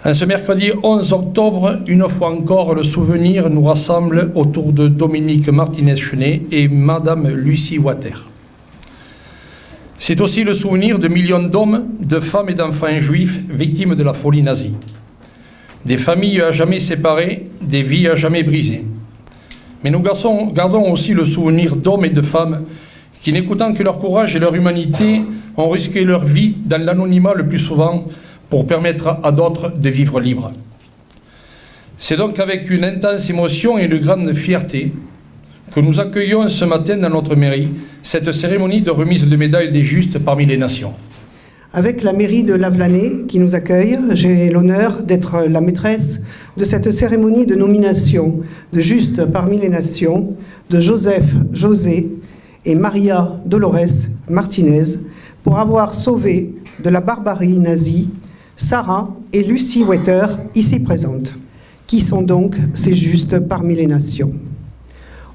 En ce mercredi 11 octobre, une fois encore, le souvenir nous rassemble autour de Dominique Martinez-Chenet et Madame Lucie Water. C'est aussi le souvenir de millions d'hommes, de femmes et d'enfants juifs victimes de la folie nazie. Des familles à jamais séparées, des vies à jamais brisées. Mais nous gardons aussi le souvenir d'hommes et de femmes qui, n'écoutant que leur courage et leur humanité, ont risqué leur vie dans l'anonymat le plus souvent pour permettre à d'autres de vivre libres. C'est donc avec une intense émotion et une grande fierté que nous accueillons ce matin dans notre mairie cette cérémonie de remise de médailles des Justes parmi les nations. Avec la mairie de Lavelanet qui nous accueille, j'ai l'honneur d'être la maîtresse de cette cérémonie de nomination de Justes parmi les nations de Joseph José et Maria Dolores Martinez pour avoir sauvé de la barbarie nazie Sarah et Lucie Water, ici présentes, qui sont donc ces Justes parmi les nations.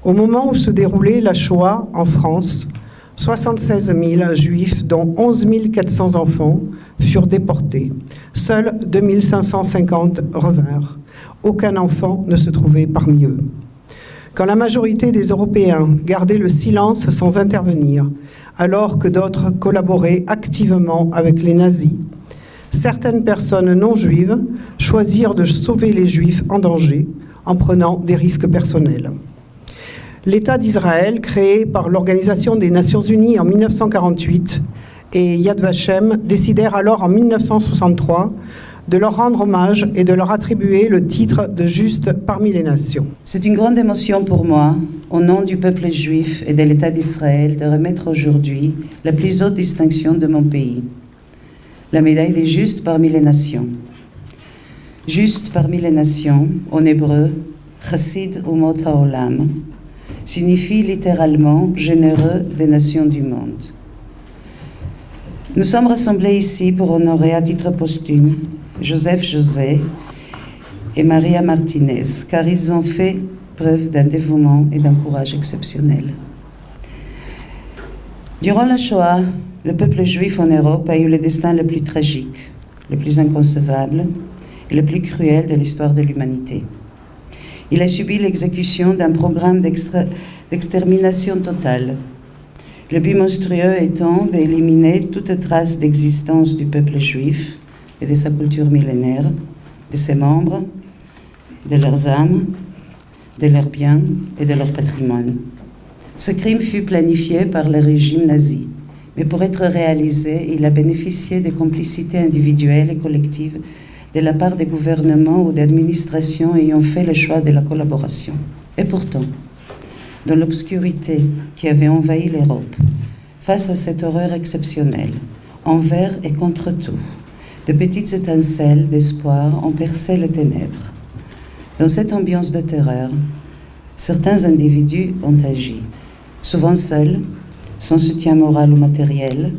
Au moment où se déroulait la Shoah en France, 76 000 Juifs, dont 11 400 enfants, furent déportés. Seuls 2 550 revinrent. Aucun enfant ne se trouvait parmi eux. Quand la majorité des Européens gardaient le silence sans intervenir, alors que d'autres collaboraient activement avec les nazis, certaines personnes non juives choisirent de sauver les Juifs en danger en prenant des risques personnels. L'État d'Israël, créé par l'Organisation des Nations Unies en 1948 et Yad Vashem, décidèrent alors en 1963 de leur rendre hommage et de leur attribuer le titre de Juste parmi les nations. C'est une grande émotion pour moi, au nom du peuple juif et de l'État d'Israël, de remettre aujourd'hui la plus haute distinction de mon pays, la médaille des Justes parmi les nations. Juste parmi les nations, en hébreu, Chassid Umot HaOlam, signifie littéralement généreux des nations du monde. Nous sommes rassemblés ici pour honorer à titre posthume Joseph José et Maria Martinez, car ils ont fait preuve d'un dévouement et d'un courage exceptionnel. Durant la Shoah, le peuple juif en Europe a eu le destin le plus tragique, le plus inconcevable et le plus cruel de l'histoire de l'humanité. Il a subi l'exécution d'un programme d'extermination totale, le but monstrueux étant d'éliminer toute trace d'existence du peuple juif et de sa culture millénaire, de ses membres, de leurs âmes, de leurs biens et de leur patrimoine. Ce crime fut planifié par le régime nazi, mais pour être réalisé, il a bénéficié de complicités individuelles et collectives de la part des gouvernements ou d'administrations ayant fait le choix de la collaboration. Et pourtant, dans l'obscurité qui avait envahi l'Europe, face à cette horreur exceptionnelle, envers et contre tout, de petites étincelles d'espoir ont percé les ténèbres. Dans cette ambiance de terreur, certains individus ont agi, souvent seuls, sans soutien moral ou matériel,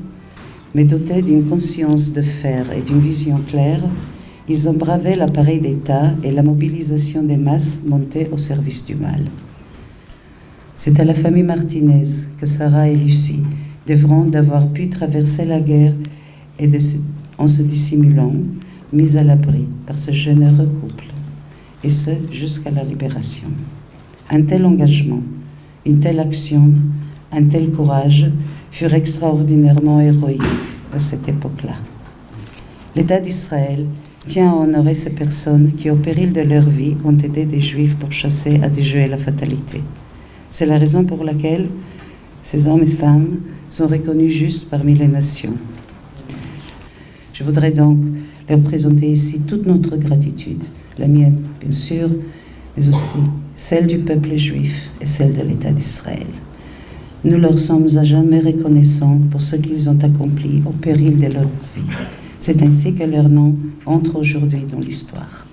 mais dotés d'une conscience de fer et d'une vision claire. Ils ont bravé l'appareil d'État et la mobilisation des masses montées au service du mal. C'est à la famille Martinez que Sarah et Lucie devront d'avoir pu traverser la guerre et en se dissimulant, mis à l'abri par ce généreux couple, et ce jusqu'à la libération. Un tel engagement, une telle action, un tel courage furent extraordinairement héroïques à cette époque-là. L'État d'Israël tient à honorer ces personnes qui, au péril de leur vie, ont aidé des Juifs pour chasser à déjouer la fatalité. C'est la raison pour laquelle ces hommes et femmes sont reconnus justes parmi les nations. Je voudrais donc leur présenter ici toute notre gratitude, la mienne, bien sûr, mais aussi celle du peuple juif et celle de l'État d'Israël. Nous leur sommes à jamais reconnaissants pour ce qu'ils ont accompli au péril de leur vie. C'est ainsi que leur nom entre aujourd'hui dans l'histoire.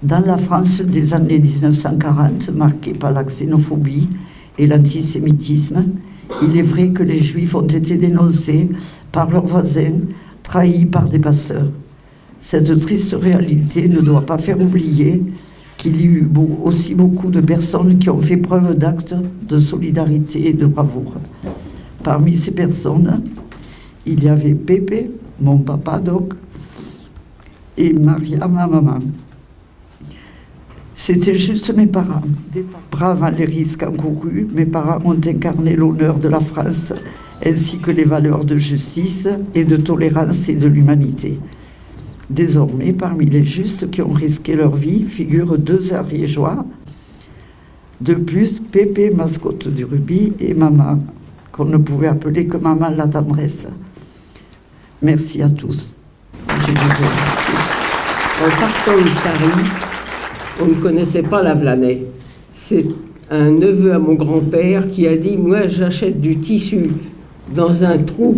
Dans la France des années 1940, marquée par la xénophobie et l'antisémitisme, il est vrai que les Juifs ont été dénoncés par leurs voisins, trahis par des passeurs. Cette triste réalité ne doit pas faire oublier qu'il y a eu aussi beaucoup de personnes qui ont fait preuve d'actes de solidarité et de bravoure. Parmi ces personnes, il y avait Pépé, mon papa donc, et Maria, ma maman. C'était juste mes parents. Braves à les risques encourus, mes parents ont incarné l'honneur de la France, ainsi que les valeurs de justice et de tolérance et de l'humanité. Désormais, parmi les justes qui ont risqué leur vie, figurent 2 Ariégeois. De plus, Pépé, mascotte du rugby, et maman, qu'on ne pouvait appeler que maman la tendresse. Merci à tous. En partant de Paris, on ne connaissait pas Lavelanet. C'est un neveu à mon grand-père qui a dit « Moi, j'achète du tissu dans un trou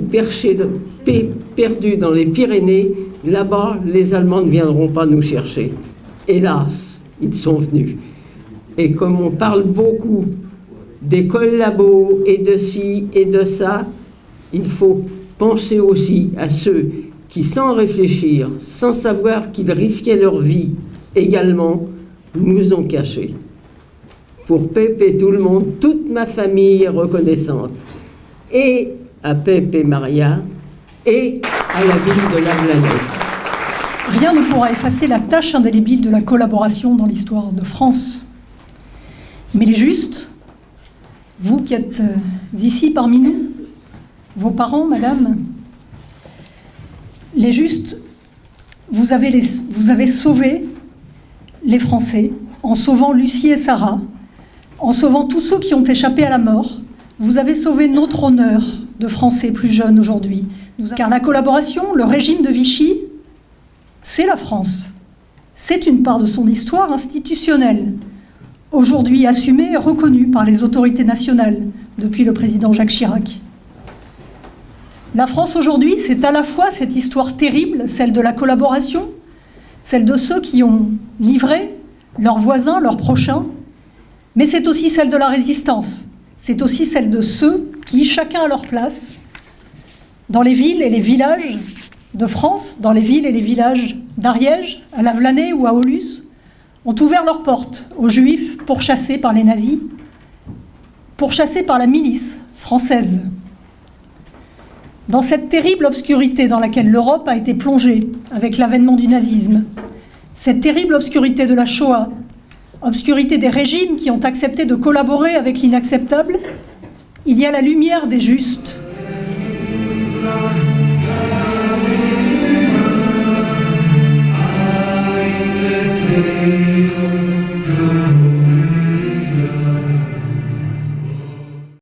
perdu dans les Pyrénées. Là-bas, les Allemands ne viendront pas nous chercher. » Hélas, ils sont venus. Et comme on parle beaucoup des collabos et de ci et de ça, il faut penser aussi à ceux qui, sans réfléchir, sans savoir qu'ils risquaient leur vie également, nous ont cachés. Pour Pep et tout le monde, toute ma famille est reconnaissante. Et à Pep et Maria, et à la ville de Lavelanet. Rien ne pourra effacer la tâche indélébile de la collaboration dans l'histoire de France. Mais les justes, vous qui êtes ici parmi nous, vos parents, madame, les justes, vous avez sauvé les Français en sauvant Lucie et Sarah, en sauvant tous ceux qui ont échappé à la mort. Vous avez sauvé notre honneur de Français plus jeunes aujourd'hui. Car la collaboration, le régime de Vichy, c'est la France. C'est une part de son histoire institutionnelle, aujourd'hui assumée et reconnue par les autorités nationales depuis le président Jacques Chirac. La France aujourd'hui, c'est à la fois cette histoire terrible, celle de la collaboration, celle de ceux qui ont livré leurs voisins, leurs prochains, mais c'est aussi celle de la résistance. C'est aussi celle de ceux qui, chacun à leur place, dans les villes et les villages de France, dans les villes et les villages d'Ariège, à Lavelanet ou à Aulus, ont ouvert leurs portes aux Juifs pourchassés par les nazis, pourchassés par la milice française. Dans cette terrible obscurité dans laquelle l'Europe a été plongée avec l'avènement du nazisme, cette terrible obscurité de la Shoah, obscurité des régimes qui ont accepté de collaborer avec l'inacceptable, il y a la lumière des justes. I